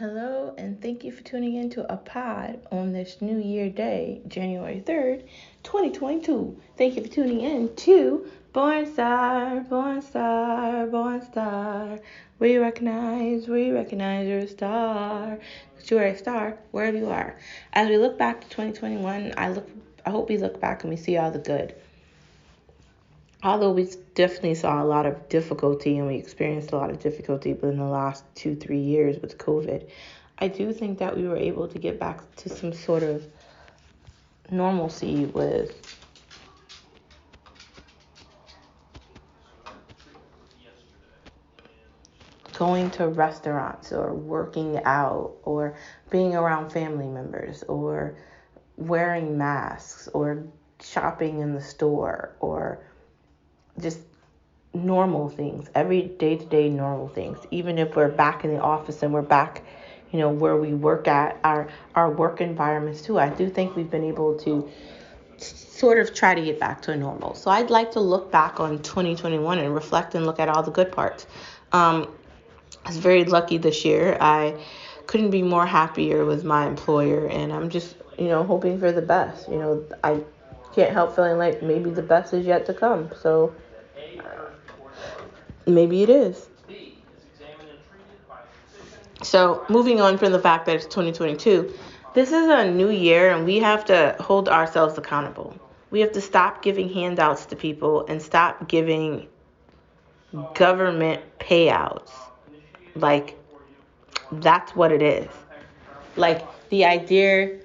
Hello, and thank you for tuning in to a pod on this New Year Day, January 3rd, 2022. Thank you for tuning in to Born Star, Born Star, Born Star. We recognize you're a star. Because you are a star wherever you are. As we look back to 2021, I hope we look back and we see all the good. Although we definitely saw a lot of difficulty and we experienced a lot of difficulty within the last 2-3 years with COVID, I do think that we were able to get back to some sort of normalcy with going to restaurants or working out or being around family members or wearing masks or shopping in the store or just normal things, every day-to-day normal things. Even if we're back in the office and we're back, where we work at, our work environments too, I do think we've been able to sort of try to get back to a normal. So I'd like to look back on 2021 and reflect and look at all the good parts. I was very lucky this year. I couldn't be more happier with my employer, and I'm just, hoping for the best. I can't help feeling like maybe the best is yet to come. So maybe it is. So moving on from the fact that it's 2022, this is a new year and we have to hold ourselves accountable. We have to stop giving handouts to people and stop giving government payouts. Like, that's what it is. Like, the idea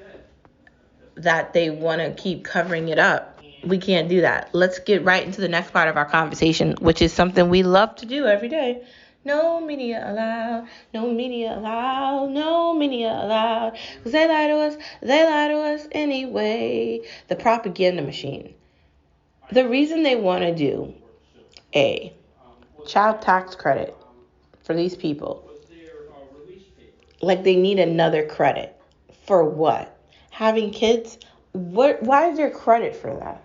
that they want to keep covering it up, we can't do that. Let's get right into the next part of our conversation, which is something we love to do every day. No media allowed, no media allowed, no media allowed. Because they lie to us anyway. The propaganda machine. The reason they want to do a child tax credit for these people, like they need another credit. For what? Having kids? Why is there credit for that?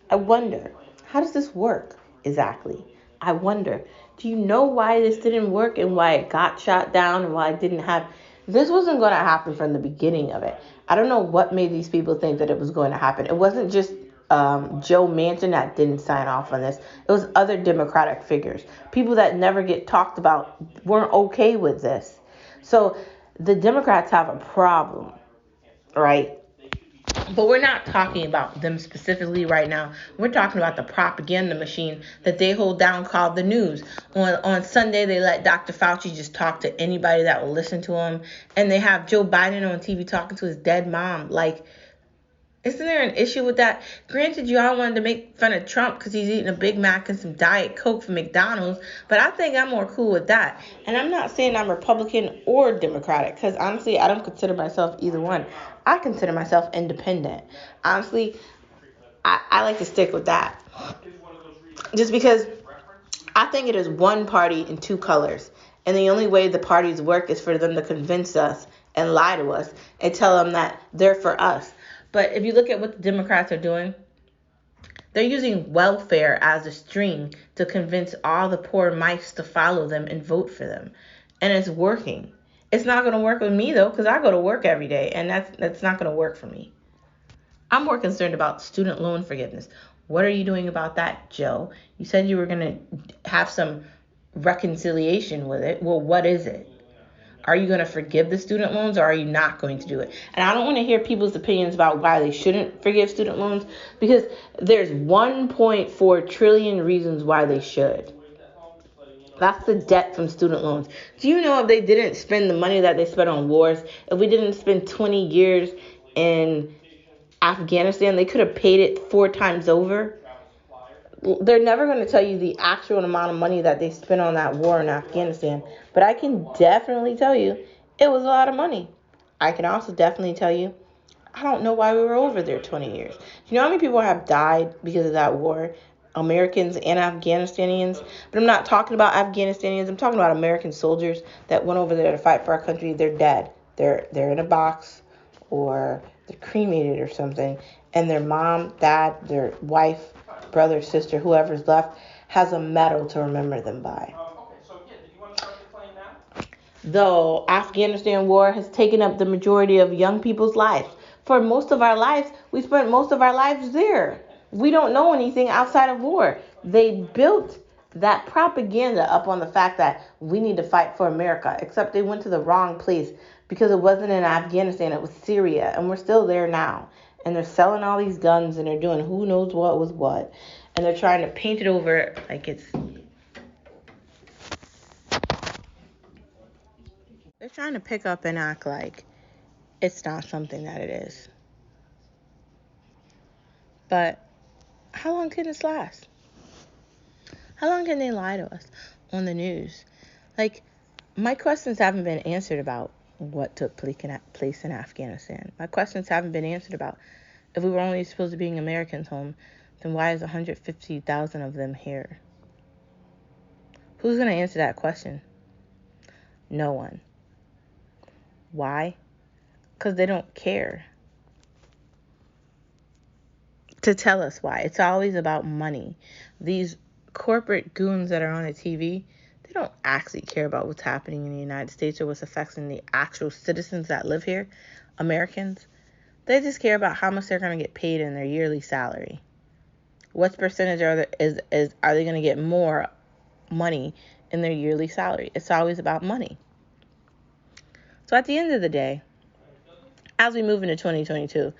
I wonder, how does this work exactly? I wonder, do you know why this didn't work and why it got shot down and why it didn't have... This wasn't going to happen from the beginning of it. I don't know what made these people think that it was going to happen. It wasn't just Joe Manchin that didn't sign off on this. It was other Democratic figures. People that never get talked about weren't okay with this. So the Democrats have a problem, right? But we're not talking about them specifically right now. We're talking about the propaganda machine that they hold down called the news. On Sunday, they let Dr. Fauci just talk to anybody that will listen to him. And they have Joe Biden on TV talking to his dead mom. Like, isn't there an issue with that? Granted, you all wanted to make fun of Trump because he's eating a Big Mac and some Diet Coke from McDonald's, but I think I'm more cool with that. And I'm not saying I'm Republican or Democratic because honestly, I don't consider myself either one. I consider myself independent. Honestly, I like to stick with that. Just because I think it is one party in two colors. And the only way the parties work is for them to convince us and lie to us and tell them that they're for us. But if you look at what the Democrats are doing, they're using welfare as a string to convince all the poor mice to follow them and vote for them. And it's working. It's not going to work with me, though, because I go to work every day, and that's not going to work for me. I'm more concerned about student loan forgiveness. What are you doing about that, Joe? You said you were going to have some reconciliation with it. Well, what is it? Are you going to forgive the student loans or are you not going to do it? And I don't want to hear people's opinions about why they shouldn't forgive student loans because there's 1.4 trillion reasons why they should. That's the debt from student loans. Do you know if they didn't spend the money that they spent on wars, if we didn't spend 20 years in Afghanistan, they could have paid it 4 times over? They're never going to tell you the actual amount of money that they spent on that war in Afghanistan. But I can definitely tell you it was a lot of money. I can also definitely tell you I don't know why we were over there 20 years. Do you know how many people have died because of that war? Americans and Afghanistanians. But I'm not talking about Afghanistanians. I'm talking about American soldiers that went over there to fight for our country. They're dead. They're in a box or they're cremated or something. And their mom, dad, their wife, brother, sister, whoever's left, has a medal to remember them by. The Afghanistan war has taken up the majority of young people's lives. For most of our lives, we spent most of our lives there. We don't know anything outside of war. They built that propaganda up on the fact that we need to fight for America, except they went to the wrong place because it wasn't in Afghanistan, it was Syria, and we're still there now. And they're selling all these guns and they're doing who knows what was what. And they're trying to paint it over like it's. They're trying to pick up and act like it's not something that it is. But how long can this last? How long can they lie to us on the news? Like, my questions haven't been answered about what took place in Afghanistan. My questions haven't been answered about if we were only supposed to bring Americans home, then why is 150,000 of them here? Who's going to answer that question? No one. Why? Because they don't care to tell us why. It's always about money. These corporate goons that are on the TV, they don't actually care about what's happening in the United States or what's affecting the actual citizens that live here, Americans. They just care about how much they're going to get paid in their yearly salary. What percentage are they going to get more money in their yearly salary? It's always about money. So at the end of the day, as we move into 2022,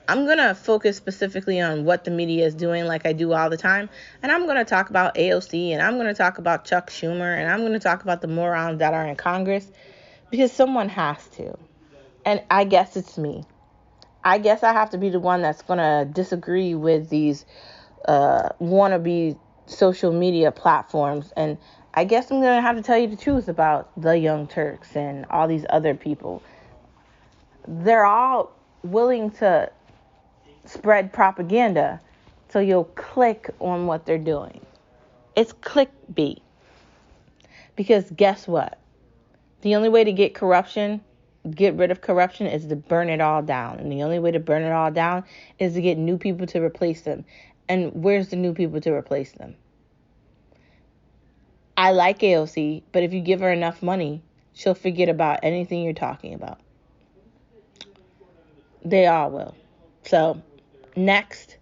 I'm going to focus specifically on what the media is doing like I do all the time. And I'm going to talk about AOC, and I'm going to talk about Chuck Schumer, and I'm going to talk about the morons that are in Congress, because someone has to. And I guess it's me. I guess I have to be the one that's going to disagree with these wannabe social media platforms. And I guess I'm going to have to tell you the truth about the Young Turks and all these other people. They're all willing to spread propaganda so you'll click on what they're doing. It's clickbait. Because guess what? The only way to get rid of corruption, is to burn it all down. And the only way to burn it all down is to get new people to replace them. And where's the new people to replace them? I like AOC, but if you give her enough money, she'll forget about anything you're talking about. They all will. So, next.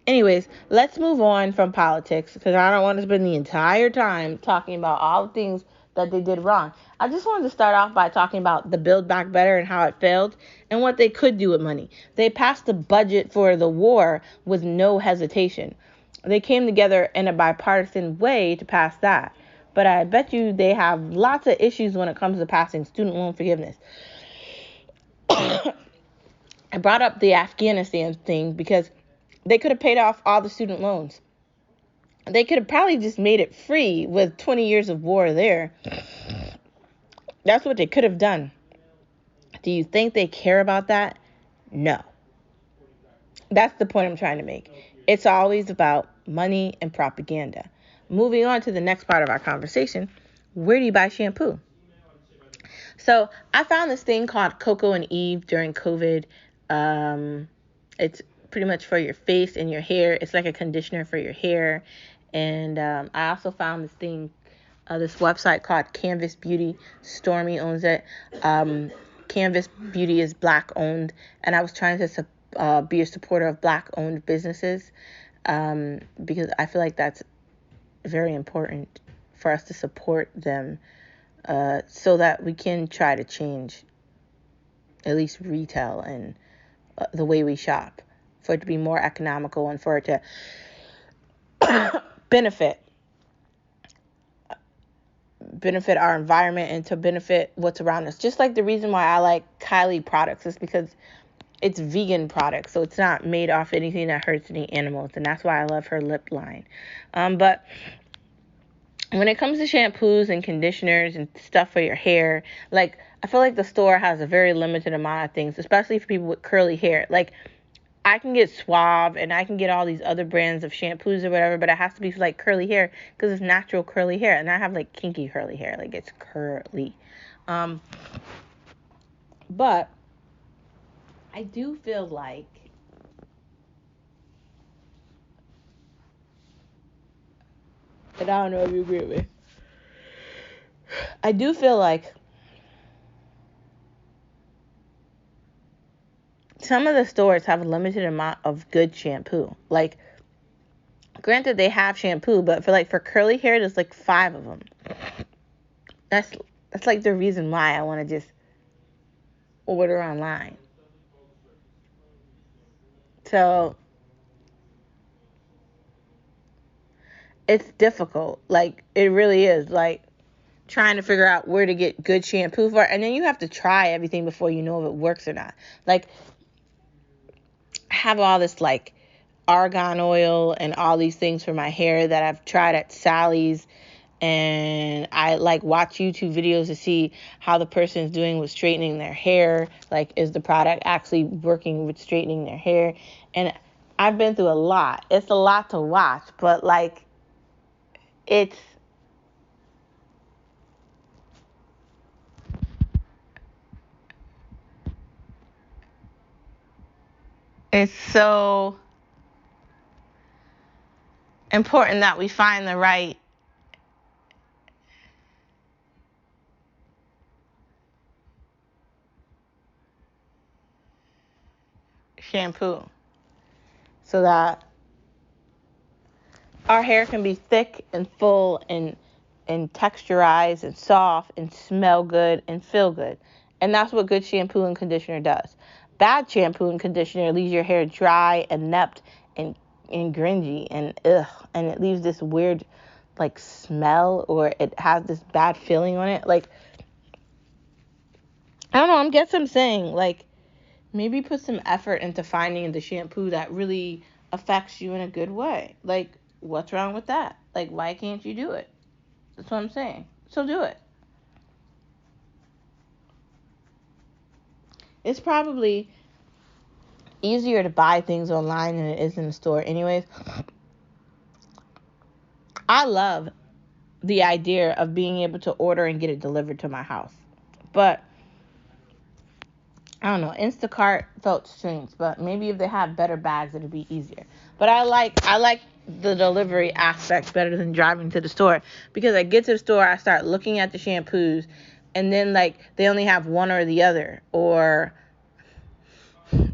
Anyways, let's move on from politics, because I don't want to spend the entire time talking about all the things that they did wrong. I just wanted to start off by talking about the Build Back Better and how it failed and what they could do with money. They passed the budget for the war with no hesitation. They came together in a bipartisan way to pass that. But I bet you they have lots of issues when it comes to passing student loan forgiveness. I brought up the Afghanistan thing because they could have paid off all the student loans. They could have probably just made it free with 20 years of war there. That's what they could have done. Do you think they care about that? No. That's the point I'm trying to make. It's always about money and propaganda. Moving on to the next part of our conversation, where do you buy shampoo? So I found this thing called Coco and Eve during COVID. It's pretty much for your face and your hair. It's like a conditioner for your hair. And I also found this thing, this website called Canvas Beauty. Stormy owns it. Canvas Beauty is Black owned. And I was trying to be a supporter of Black owned businesses, because I feel like that's very important for us to support them, so that we can try to change at least retail and the way we shop, for it to be more economical and for it to benefit our environment and to benefit what's around us. Just like the reason why I like Kylie products is because it's vegan products, so it's not made off anything that hurts any animals, and that's why I love her lip line. But when it comes to shampoos and conditioners and stuff for your hair, like, I feel like the store has a very limited amount of things, especially for people with curly hair. Like, I can get Suave and I can get all these other brands of shampoos or whatever, but it has to be for, like, curly hair, because it's natural curly hair, and I have, like, kinky curly hair. Like, it's curly. But I do feel like and I don't know if you agree with me. I do feel like some of the stores have a limited amount of good shampoo. Like, granted, they have shampoo, but for curly hair, there's like 5 of them. That's like the reason why I want to just order online. So it's difficult. Like, it really is. Like, trying to figure out where to get good shampoo for, and then you have to try everything before you know if it works or not. Like, I have all this like argan oil and all these things for my hair that I've tried at Sally's, and I like watch YouTube videos to see how the person's doing with straightening their hair. Like, is the product actually working with straightening their hair? And I've been through a lot. It's a lot to watch, but like, it's it's so important that we find the right shampoo so that our hair can be thick and full and texturized and soft and smell good and feel good. And that's what good shampoo and conditioner does. Bad shampoo and conditioner leaves your hair dry and nepped and grungy and ugh, and it leaves this weird like smell, or it has this bad feeling on it. Like, I don't know, I guess I'm saying like, maybe put some effort into finding the shampoo that really affects you in a good way. Like, what's wrong with that? Like, why can't you do it? That's what I'm saying. So do it. It's probably easier to buy things online than it is in the store anyways. I love the idea of being able to order and get it delivered to my house. But I don't know, Instacart felt strange, but maybe if they have better bags it'd be easier. But I like the delivery aspect better than driving to the store, because I get to the store, I start looking at the shampoos, and then like they only have one or the other, or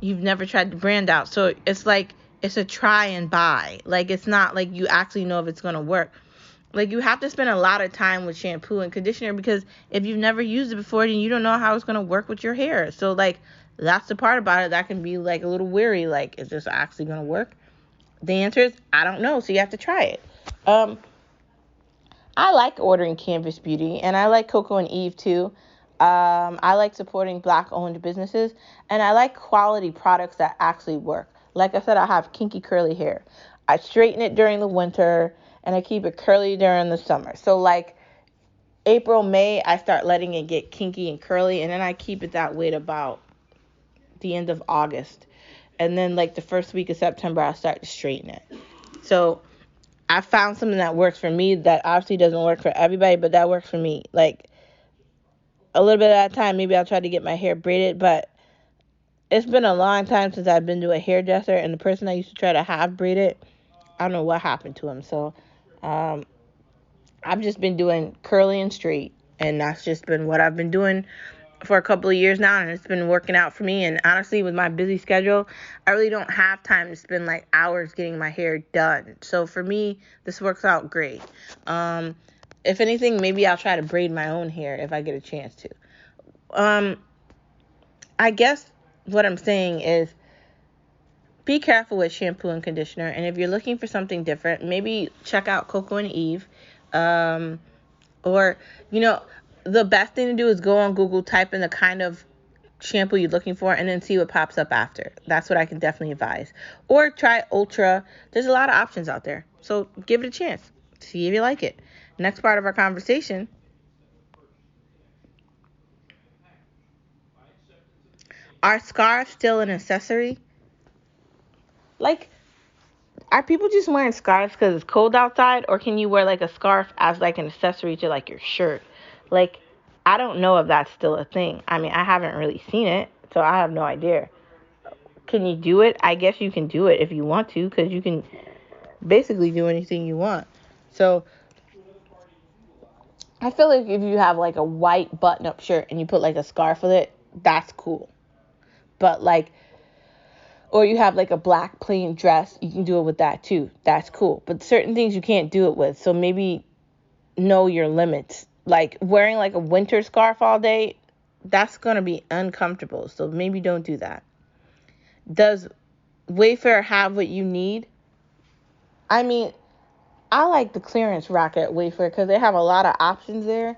you've never tried the brand out. So it's like it's a try and buy. Like, it's not like you actually know if it's going to work. Like, you have to spend a lot of time with shampoo and conditioner, because if you've never used it before, then you don't know how it's going to work with your hair. So like, that's the part about it that can be like a little weary. Like, is this actually going to work? The answer is I don't know. So you have to try it. I like ordering Canvas Beauty, and I like Coco and Eve too. I like supporting Black-owned businesses, and I like quality products that actually work. Like I said, I have kinky curly hair. I straighten it during the winter, and I keep it curly during the summer. So like April, May, I start letting it get kinky and curly, and then I keep it that way to about the end of August. And then like the first week of September, I start to straighten it. So I found something that works for me that obviously doesn't work for everybody, but that works for me. Like, a little bit at a time, maybe I'll try to get my hair braided, but it's been a long time since I've been to a hairdresser, and the person I used to try to have braided, I don't know what happened to him. So um, I've just been doing curly and straight, and that's just been what I've been doing for a couple of years now, and it's been working out for me. And honestly, with my busy schedule, I really don't have time to spend like hours getting my hair done. So for me, this works out great. If anything, maybe I'll try to braid my own hair if I get a chance to. I guess what I'm saying is, be careful with shampoo and conditioner, and if you're looking for something different, maybe check out Coco and Eve. Or, the best thing to do is go on Google, type in the kind of shampoo you're looking for, and then see what pops up after. That's what I can definitely advise. Or try Ultra. There's a lot of options out there. So give it a chance. See if you like it. Next part of our conversation. Are scarves still an accessory? Like, are people just wearing scarves because it's cold outside, or can you wear like a scarf as like an accessory to like your shirt? Like, I don't know if that's still a thing. I mean, I haven't really seen it, so I have no idea. Can you do it? I guess you can do it if you want to, because you can basically do anything you want. So I feel like if you have like a white button-up shirt and you put like a scarf with it, that's cool. But like, Or you have like a black plain dress, you can do it with that too. That's cool. But certain things you can't do it with. So maybe know your limits. Like wearing like a winter scarf all day, that's going to be uncomfortable. So maybe don't do that. Does Wayfair have what you need? I mean, I like the clearance rack at Wayfair because they have a lot of options there.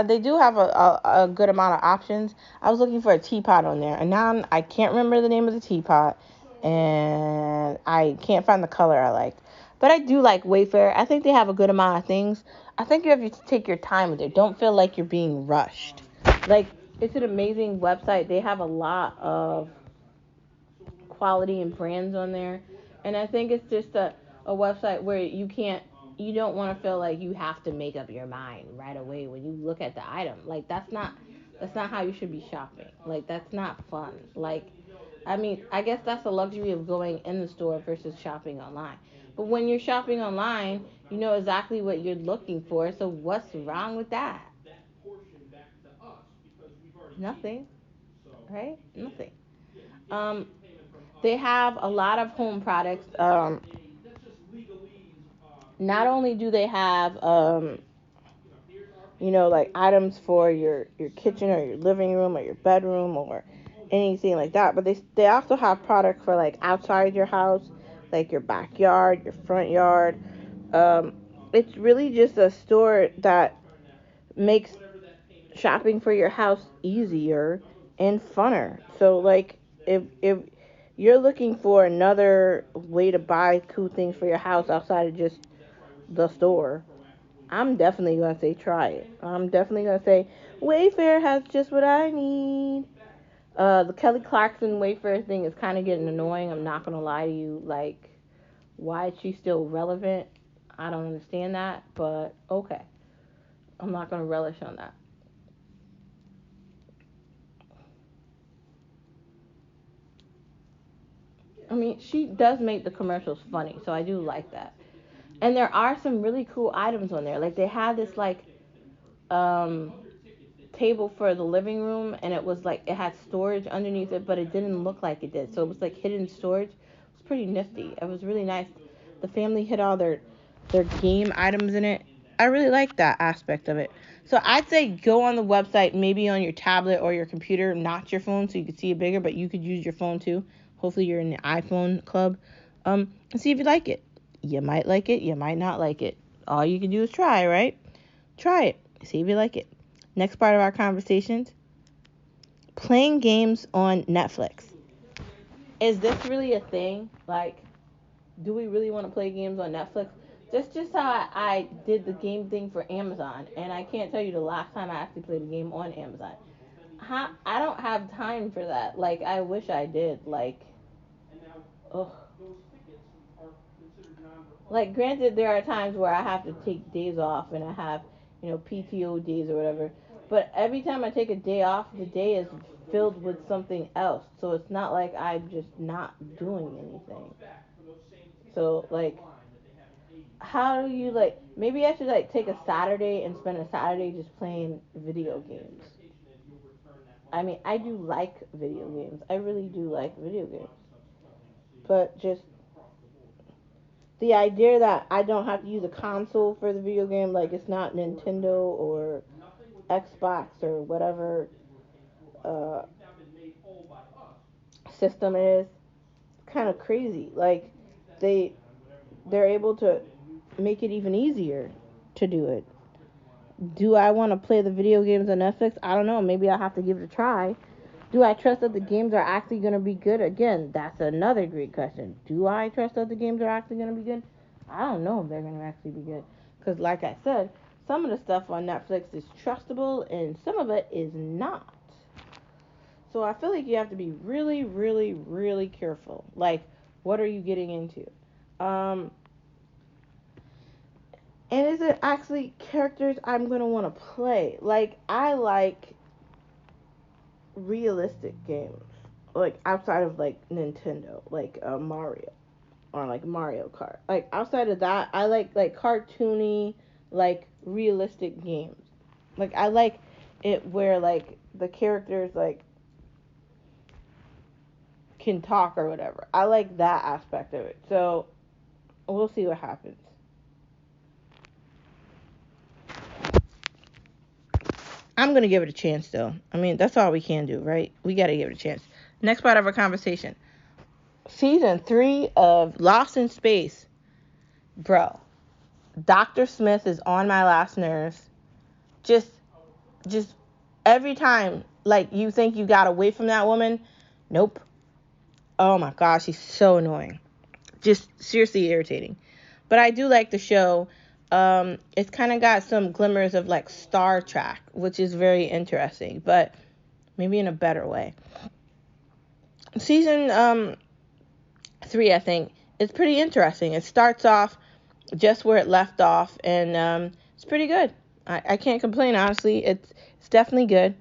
They do have a good amount of options. I was looking for a teapot on there, and now I can't remember the name of the teapot, and I can't find the color I liked. But I do like Wayfair. I think they have a good amount of things. I think you have to take your time with it. Don't feel like you're being rushed. Like, it's an amazing website. They have a lot of quality and brands on there. And I think it's just a website where you don't want to feel like you have to make up your mind right away when you look at the item. Like that's not how you should be shopping. Like that's not fun. Like I mean, I guess that's the luxury of going in the store versus shopping online. But when you're shopping online, you know exactly what you're looking for. So what's wrong with that? Nothing, right? Nothing. Um, they have a lot of home products. Not only do they have like items for your kitchen or your living room or your bedroom or anything like that, but they also have products for like outside your house, like your backyard, your front yard. Um, it's really just a store that makes shopping for your house easier and funner. So like if you're looking for another way to buy cool things for your house outside of just the store, I'm definitely gonna say try it. I'm definitely gonna say Wayfair has just what I need. The Kelly Clarkson Wayfair thing is kind of getting annoying. I'm not gonna lie to you. Like, why is she still relevant? I don't understand that, but okay. I'm not gonna relish on that. I mean, she does make the commercials funny, so I do like that. And there are some really cool items on there. Like they had this like um table for the living room, and it was like it had storage underneath it, but it didn't look like it did. So it was like hidden storage. It was pretty nifty. It was really nice. The family hid all their game items in it. I really like that aspect of it. So I'd say go on the website, maybe on your tablet or your computer, not your phone, so you could see it bigger, but you could use your phone too. Hopefully you're in the iPhone club. And see if you like it. You might like it, you might not like it. All you can do is try, right? Try it. See if you like it. Next part of our conversations, playing games on Netflix. Is this really a thing? Like, do we really want to play games on Netflix? Just how I did the game thing for Amazon, and I can't tell you the last time I actually played a game on Amazon. I don't have time for that. Like, I wish I did. Like, ugh. Like, granted, there are times where I have to take days off and I have, PTO days or whatever. But every time I take a day off, the day is filled with something else. So it's not like I'm just not doing anything. So, like, how do you, like, maybe I should, like, take a Saturday and spend a Saturday just playing video games. I mean, I do like video games. I really do like video games. But just the idea that I don't have to use a console for the video game, like it's not Nintendo or Xbox or whatever uh, system it is, kind of crazy. Like they they're able to make it even easier to do it. Do I want to play the video games on Netflix? I don't know. Maybe I'll have to give it a try. Do I trust that the games are actually going to be good? Again, that's another great question. Do I trust that the games are actually going to be good? I don't know if they're going to actually be good. Because, like I said, some of the stuff on Netflix is trustable and some of it is not. So I feel like you have to be really, really, really careful. Like, what are you getting into? Um, and is it actually characters I'm going to want to play? Like, I like realistic games. Like, outside of, like, Nintendo. Like, Mario. Or like Mario Kart. Like outside of that, I like cartoony, like realistic games. Like I like it where like the characters like can talk or whatever. I like that aspect of it. So we'll see what happens. I'm going to give it a chance, though. I mean, that's all we can do, right? We got to give it a chance. Next part of our conversation. Season 3 of Lost in Space. Bro, Dr. Smith is on my last nerves. Just every time, like, you think you got away from that woman. Nope. Oh, my gosh, she's so annoying. Just seriously irritating. But I do like the show. It's kind of got some glimmers of like Star Trek, which is very interesting, but maybe in a better way. Season 3, I think, is pretty interesting. It starts off just where it left off, and it's pretty good. I can't complain, honestly. It's definitely good.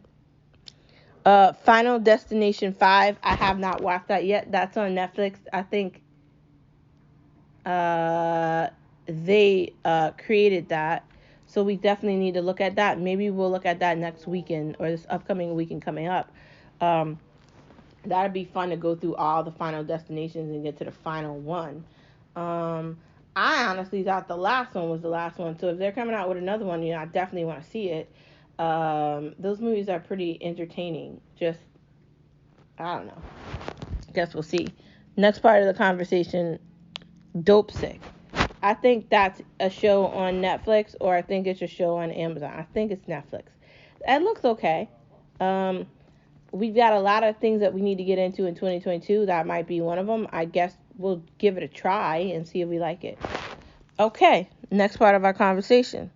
Final Destination 5, I have not watched that yet. That's on Netflix. I think they created that, so we definitely need to look at that. Maybe we'll look at that next weekend or this upcoming weekend coming up. That'd be fun to go through all the Final Destinations and get to the final one. I honestly thought the last one was the last one, so if they're coming out with another one, I definitely want to see it. Those movies are pretty entertaining. Just, I don't know. Guess we'll see. Next part of the conversation, Dopesick. I think that's a show on Netflix, or I think it's a show on Amazon. I think it's Netflix. It looks okay. We've got a lot of things that we need to get into in 2022. That might be one of them. I guess we'll give it a try and see if we like it. Okay, next part of our conversation.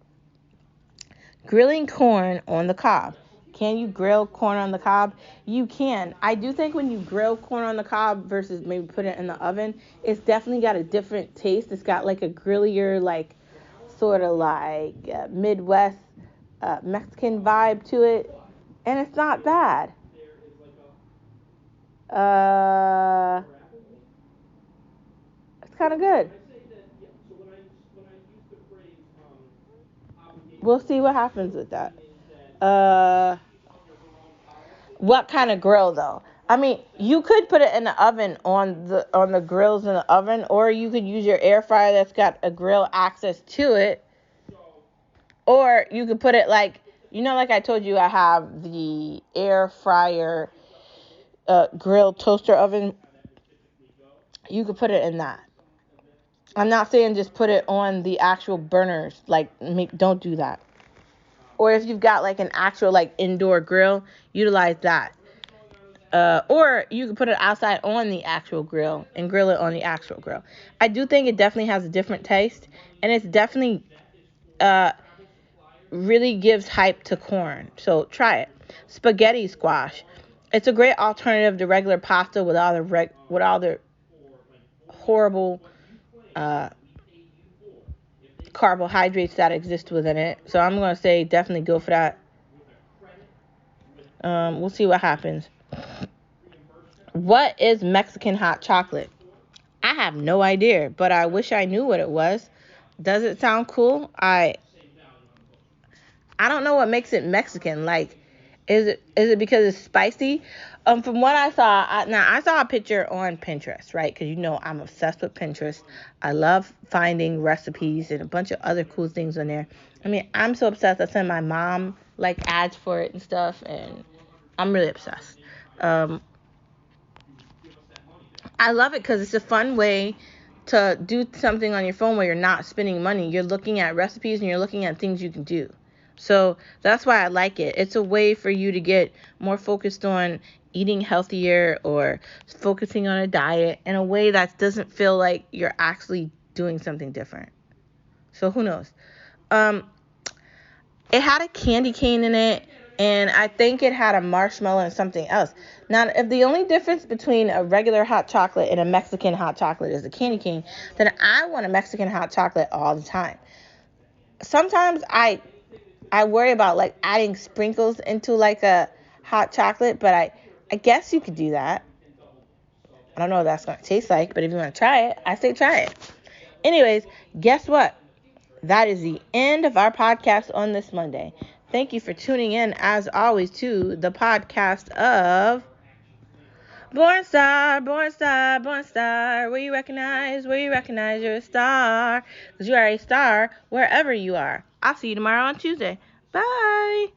Grilling corn on the cob. Can you grill corn on the cob? You can. I do think when you grill corn on the cob versus maybe put it in the oven, it's definitely got a different taste. It's got like a grillier, like sort of like Midwest Mexican vibe to it. And it's not bad. It's kind of good. We'll see what happens with that. What kind of grill though? I mean, you could put it in the oven on the grills in the oven, or you could use your air fryer that's got a grill access to it, or you could put it like, like I told you, I have the air fryer grill toaster oven. You could put it in that. I'm not saying just put it on the actual burners. Like, don't do that. Or if you've got like an actual like indoor grill, utilize that. Or you can put it outside on the actual grill and grill it on the actual grill. I do think it definitely has a different taste, and it's definitely really gives hype to corn. So try it. Spaghetti squash. It's a great alternative to regular pasta with all the horrible carbohydrates that exist within it. So I'm going to say definitely go for that. We'll see what happens. What is Mexican hot chocolate? I have no idea, but I wish I knew what it was. Does it sound cool? I don't know what makes it Mexican. Like, is it because it's spicy? From what I saw, I saw a picture on Pinterest, right? Because I'm obsessed with Pinterest. I love finding recipes and a bunch of other cool things on there. I mean, I'm so obsessed. I send my mom like ads for it and stuff, and I'm really obsessed. I love it because it's a fun way to do something on your phone where you're not spending money. You're looking at recipes and you're looking at things you can do. So that's why I like it. It's a way for you to get more focused on eating healthier or focusing on a diet in a way that doesn't feel like you're actually doing something different. So who knows? It had a candy cane in it, and I think it had a marshmallow and something else. Now, if the only difference between a regular hot chocolate and a Mexican hot chocolate is a candy cane, then I want a Mexican hot chocolate all the time. Sometimes I worry about like adding sprinkles into like a hot chocolate, but I guess you could do that. I don't know what that's going to taste like, but if you want to try it, I say try it. Anyways, guess what? That is the end of our podcast on this Monday. Thank you for tuning in, as always, to the podcast of Born star, born star, born star. Where you recognize you're a star. Because you are a star wherever you are. I'll see you tomorrow on Tuesday. Bye.